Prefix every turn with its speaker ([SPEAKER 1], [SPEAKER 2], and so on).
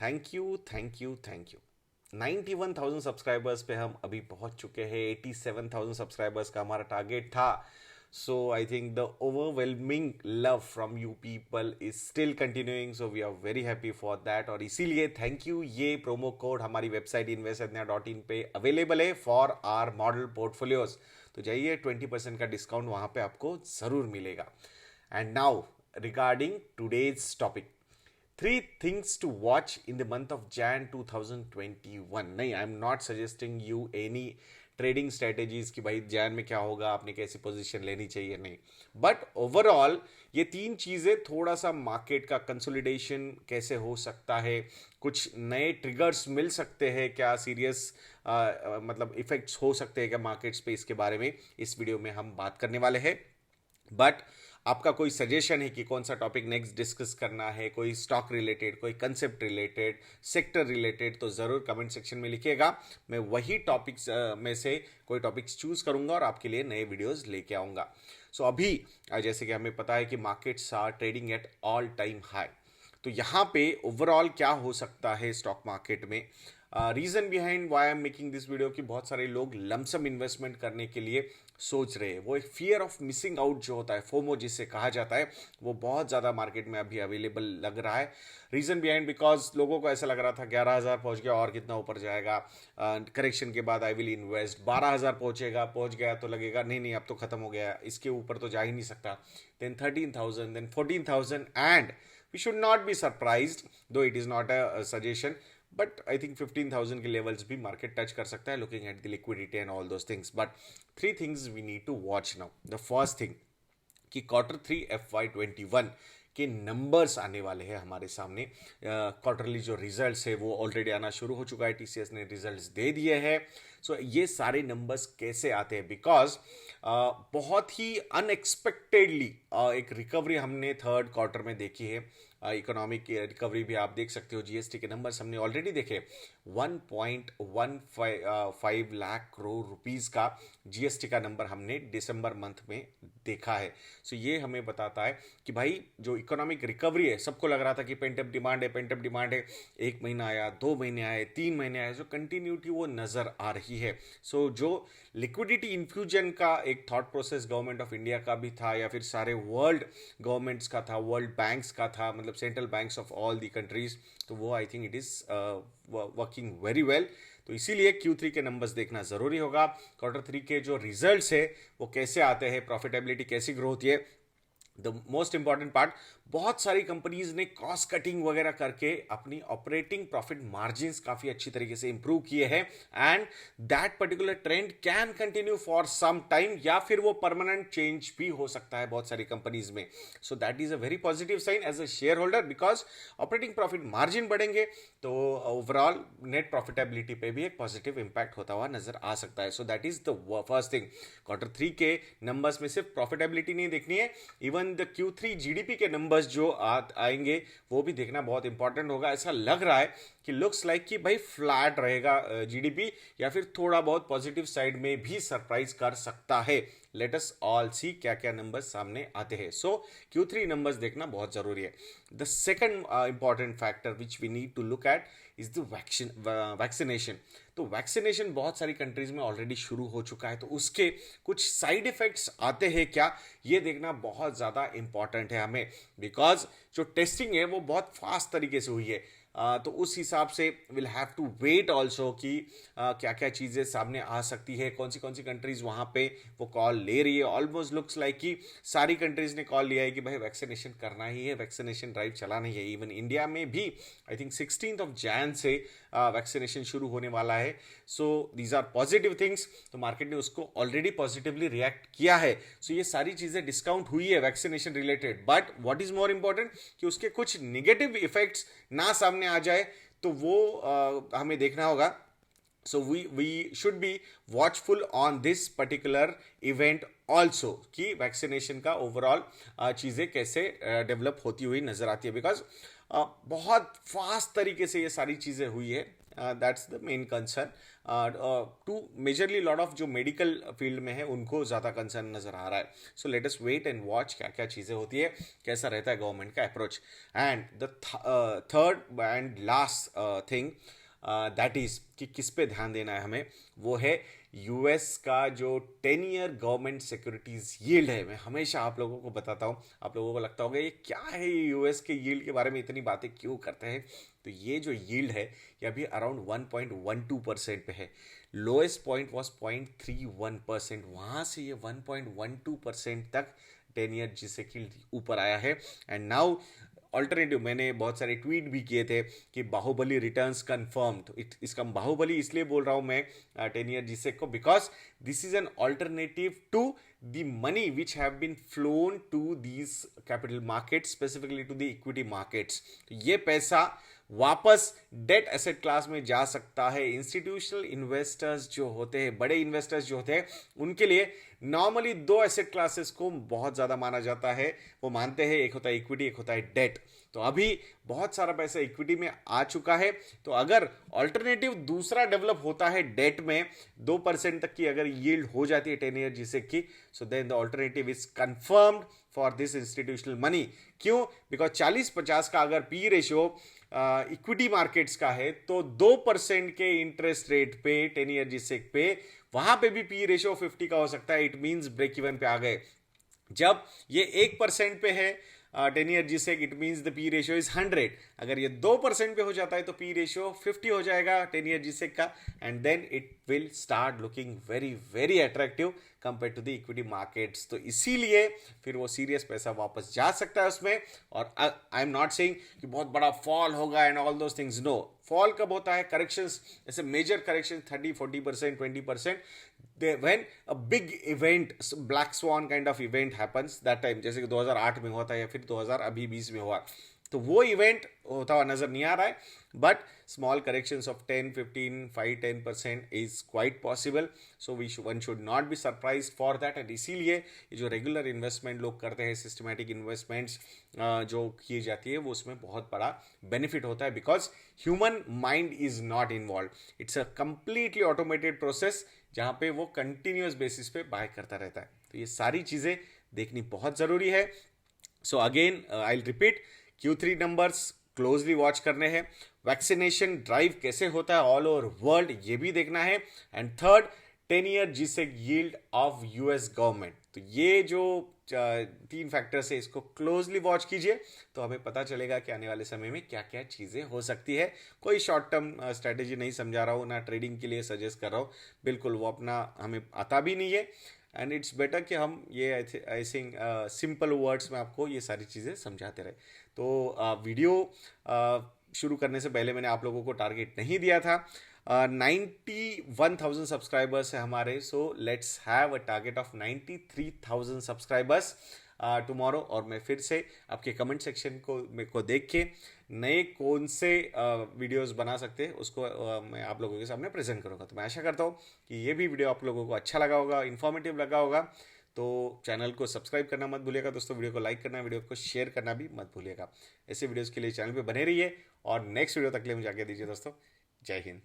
[SPEAKER 1] Thank you thank you thank you 91,000 subscribers पे हम अभी पहुंच चुके हैं। 87,000 सब्सक्राइबर्स का हमारा टारगेट था। So I think the overwhelming love from you people is still continuing, so we are very happy for that. और इसीलिए थैंक यू। ये प्रोमो कोड हमारी वेबसाइट investadnya.in पे अवेलेबल है फॉर आर मॉडल पोर्टफोलियोज। तो जाइए, 20% का डिस्काउंट वहां पे आपको जरूर मिलेगा। And now regarding today's topic, three things to watch in the month of Jan 2021। नहीं, I am not suggesting you any trading strategies कि भाई जैन में क्या होगा, आपने कैसी पोजीशन लेनी चाहिए, नहीं। बट ओवरऑल ये तीन चीजें, थोड़ा सा मार्केट का कंसोलिडेशन कैसे हो सकता है, कुछ नए ट्रिगर्स मिल सकते हैं क्या, सीरियस मतलब इफेक्ट्स हो सकते हैं क्या मार्केट स्पेस के बारे में, इस वीडियो में हम बात करने वाले हैं। बट आपका कोई सजेशन है कि कौन सा टॉपिक नेक्स्ट डिस्कस करना है, कोई स्टॉक रिलेटेड, कोई कंसेप्ट रिलेटेड, सेक्टर रिलेटेड, तो ज़रूर कमेंट सेक्शन में लिखिएगा। मैं वही टॉपिक्स में से कोई टॉपिक्स चूज करूंगा और आपके लिए नए वीडियोस लेके आऊंगा। सो अभी जैसे कि हमें पता है कि markets are trading at all time high. तो यहाँ पे ओवरऑल क्या हो सकता है स्टॉक मार्केट में, reason behind why I am making this video कि बहुत सारे लोग लमसम इन्वेस्टमेंट करने के लिए सोच रहे हैं। वो एक फियर ऑफ मिसिंग आउट जो होता है, फोमो जिसे कहा जाता है, वो बहुत ज़्यादा मार्केट में अभी अवेलेबल लग रहा है। रीजन बिहाइंड बिकॉज लोगों को ऐसा लग रहा था 11,000 पहुंच गया और कितना ऊपर जाएगा, करेक्शन के बाद आई विल इन्वेस्ट, 12,000 पहुंचेगा, पहुंच गया तो लगेगा नहीं नहीं अब तो खत्म हो गया, इसके ऊपर तो जा ही नहीं सकता। Then 13,000, then 14,000 and we should not be surprised, though it is not a suggestion, but I think 15,000 के levels भी market touch कर सकता है looking at the liquidity and all those things. But three things we need to watch now. The first thing कि Q3 FY21 के numbers आने वाले हैं हमारे सामने। क्वार्टरली जो रिजल्ट्स है वो ऑलरेडी आना शुरू हो चुका है, टीसीएस ने रिजल्ट्स दे दिए हैं। सो ये सारे नंबर्स कैसे आते हैं, बिकॉज बहुत ही अनएक्सपेक्टेडली एक रिकवरी हमने थर्ड क्वार्टर में देखी है। इकोनॉमिक रिकवरी भी आप देख सकते हो, जीएसटी के नंबर्स हमने ऑलरेडी देखे। 1.15 लाख करोड़ रुपीस का जीएसटी का नंबर हमने दिसंबर मंथ में देखा है। सो ये हमें बताता है कि भाई जो इकोनॉमिक रिकवरी है, सबको लग रहा था कि पेंटअप डिमांड है, पेंटअप डिमांड है, 1 महीना आया, 2 महीने आए, 3 महीने आए, जो कंटिन्यूटी वो नजर आ रही है। सो जो लिक्विडिटी इन्फ्यूजन का एक thought process government of India का भी था या फिर सारे वर्ल्ड गवर्नमेंट्स का था, वर्ल्ड बैंक्स का था, मतलब central banks of all the countries, तो वो I think it is working very well. तो इसीलिए Q3 के नंबर्स देखना जरूरी होगा। Q3 के जो रिजल्ट्स है वो कैसे आते हैं, प्रॉफिटेबिलिटी कैसी ग्रो होती है, द मोस्ट इंपॉर्टेंट पार्ट, बहुत सारी कंपनीज ने कॉस्ट कटिंग वगैरह करके अपनी ऑपरेटिंग प्रॉफिट मार्जिन्स काफी अच्छी तरीके से इंप्रूव किए हैं and that particular trend can continue for some time, या फिर वो परमानेंट चेंज भी हो सकता है बहुत सारी कंपनीज में। So that is a very positive sign as a shareholder, because operating profit margin बढ़ेंगे तो ओवरऑल नेट प्रॉफिटेबिलिटी पे भी एक पॉजिटिव इंपैक्ट होता हुआ नजर आ सकता है। सो that is the first thing. Q3 के नंबर्स में सिर्फ प्रॉफिटेबिलिटी नहीं देखनी है, इवन द Q3 जीडीपी के नंबर्स जो आएंगे वो भी देखना बहुत इंपॉर्टेंट होगा। ऐसा लग रहा है कि लुक्स लाइक कि भाई फ्लैट रहेगा जीडीपी, या फिर थोड़ा बहुत पॉजिटिव साइड में भी सरप्राइज कर सकता है। लेट अस ऑल सी क्या क्या नंबर्स सामने आते हैं। सो Q3 नंबर्स देखना बहुत जरूरी है। The second important factor which we need to look at is the vaccination. तो वैक्सीनेशन बहुत सारी कंट्रीज में ऑलरेडी शुरू हो चुका है, तो उसके कुछ साइड इफेक्ट्स आते हैं क्या, ये देखना बहुत ज़्यादा इंपॉर्टेंट है हमें, बिकॉज जो टेस्टिंग है वो बहुत फास्ट तरीके से हुई है। तो उस हिसाब से will have to wait also कि क्या क्या चीज़ें सामने आ सकती है, कौन सी कंट्रीज वहाँ पे वो कॉल ले रही है। ऑलमोस्ट लुक्स लाइक कि सारी कंट्रीज ने कॉल लिया है कि भाई वैक्सीनेशन करना ही है, वैक्सीनेशन ड्राइव चलाना ही है। इवन इंडिया में भी आई थिंक 16 जैन से वैक्सीनेशन शुरू होने वाला है। So these are positive things. तो मार्केट ने उसको ऑलरेडी पॉजिटिवली रिएक्ट किया है। सो ये सारी चीज़ें डिस्काउंट हुई है vaccination related, but what is more important कि उसके कुछ निगेटिव इफेक्ट्स ना सामने आ जाए, तो वो हमें देखना होगा। So we should be watchful on this particular event also कि वैक्सीनेशन का ओवरऑल चीज़ें कैसे डेवलप होती हुई नजर आती है, बिकॉज बहुत फास्ट तरीके से ये सारी चीज़ें हुई है। That's the main concern. To majorly lot of जो मेडिकल फील्ड में है उनको ज़्यादा कंसर्न नज़र आ रहा है। So let us wait and watch क्या क्या चीज़ें होती है, कैसा रहता है गवर्नमेंट का approach. And the third and last thing that is कि किस पे ध्यान देना है हमें, वो है यूएस का जो 10 ईयर गवर्नमेंट सिक्योरिटीज यील्ड है। मैं हमेशा आप लोगों को बताता हूँ, आप लोगों को लगता होगा ये क्या है, ये यूएस के यील्ड के बारे में इतनी बातें क्यों करते हैं। तो ये जो यील्ड है ये अभी अराउंड 1.12% पे है। लोएस्ट पॉइंट वॉज 0.31%, वहाँ से ये 1.12% तक 10 ईयर जिससे कि ऊपर आया है। एंड नाउ ऑल्टरनेटिव, मैंने बहुत सारे ट्वीट भी किए थे कि बाहुबली रिटर्न्स कंफर्म। तो इसका बाहुबली इसलिए बोल रहा हूँ मैं 10 ईयर जिसे को, because this is an alternative to the money which have been flown to these capital market, specifically to the equity markets. तो ये पैसा वापस डेट एसेट क्लास में जा सकता है। इंस्टीट्यूशनल इन्वेस्टर्स जो होते हैं, बड़े इन्वेस्टर्स जो होते हैं, उनके लिए नॉर्मली दो एसेट क्लासेस को बहुत ज़्यादा माना जाता है। वो मानते हैं एक होता है इक्विटी, एक होता है डेट। तो अभी बहुत सारा पैसा इक्विटी में आ चुका है। तो अगर ऑल्टरनेटिव दूसरा डेवलप होता है डेट में, 2% तक की अगर यील्ड हो जाती है 10 ईयर जिसे की, so then the alternative is confirmed for this institutional money. क्यों? बिकॉज 40-50 का अगर पी रेशियो इक्विटी मार्केट्स का है, तो 2% के इंटरेस्ट रेट पे 10 ईयर जिसे पे वहां पे भी पी रेशियो 50 का हो सकता है। इट मींस ब्रेक इवन पे आ गए। जब ये 1% पे है 10 ईयर जिसे, it means the P ratio is 100। अगर ये 2% पे हो जाता है तो पी रेशियो 50 हो जाएगा 10 ईयर जिसे का, and then it will start looking very very attractive compare to the equity markets. तो इसीलिए फिर वो सीरियस पैसा वापस जा सकता है उसमें। और आई एम नॉट सेइंग कि बहुत बड़ा फॉल होगा and all those things, no. Fall कब होता है? करेक्शंस, जैसे major correction 30-40%, 20%, when a big event, black swan kind of event happens that time, जैसे कि 2008 में हुआ था या फिर 2020 में हुआ, तो वो इवेंट होता हुआ नजर नहीं आ रहा है। But small corrections of 10-15-5-10% is quite possible. So one should not be surprise for that. And इसीलिए ये जो रेगुलर इन्वेस्टमेंट लोग करते हैं, सिस्टमैटिक इन्वेस्टमेंट्स जो की जाती है, वो उसमें बहुत बड़ा बेनिफिट होता है, because human mind is not involve. It's a completely automated process जहाँ पे वो कंटिन्यूस बेसिस पे बाय करता रहता है। तो ये सारी चीज़ें देखनी बहुत ज़रूरी है। So again I will repeat, Q3 numbers closely watch करने हैं। वैक्सीनेशन ड्राइव कैसे होता है ऑल ओवर वर्ल्ड, ये भी देखना है। And third, 10 year G-sec yield of US government. तो ये जो 3 फैक्टर्स है, इसको क्लोजली वॉच कीजिए, तो हमें पता चलेगा कि आने वाले समय में क्या क्या चीज़ें हो सकती है। कोई शॉर्ट टर्म स्ट्रैटेजी नहीं समझा रहा हूँ, ना ट्रेडिंग के लिए सजेस्ट कर रहा हूँ, बिल्कुल वो अपना हमें आता भी नहीं है। एंड इट्स बेटर कि हम ये आई थिंक सिंपल वर्ड्स में आपको ये सारी चीज़ें समझाते रहे। तो वीडियो शुरू करने से पहले मैंने आप लोगों को टारगेट नहीं दिया था। 91,000 सब्सक्राइबर्स है हमारे। So let's have a target of 93,000 subscribers tomorrow. और मैं फिर से आपके कमेंट सेक्शन को देख के नए कौन से वीडियोस बना सकते हैं उसको मैं आप लोगों के सामने प्रेजेंट करूँगा। तो मैं आशा करता हूँ कि ये भी वीडियो आप लोगों को अच्छा लगा होगा, इन्फॉर्मेटिव लगा होगा। तो चैनल को सब्सक्राइब करना मत भूलिएगा दोस्तों, वीडियो को लाइक करना, वीडियो को शेयर करना भी मत भूलिएगा। ऐसे वीडियोस के लिए चैनल पे बने रहिए और नेक्स्ट वीडियो तक के लिए मुझे आज्ञा दीजिए दोस्तों। जय हिंद।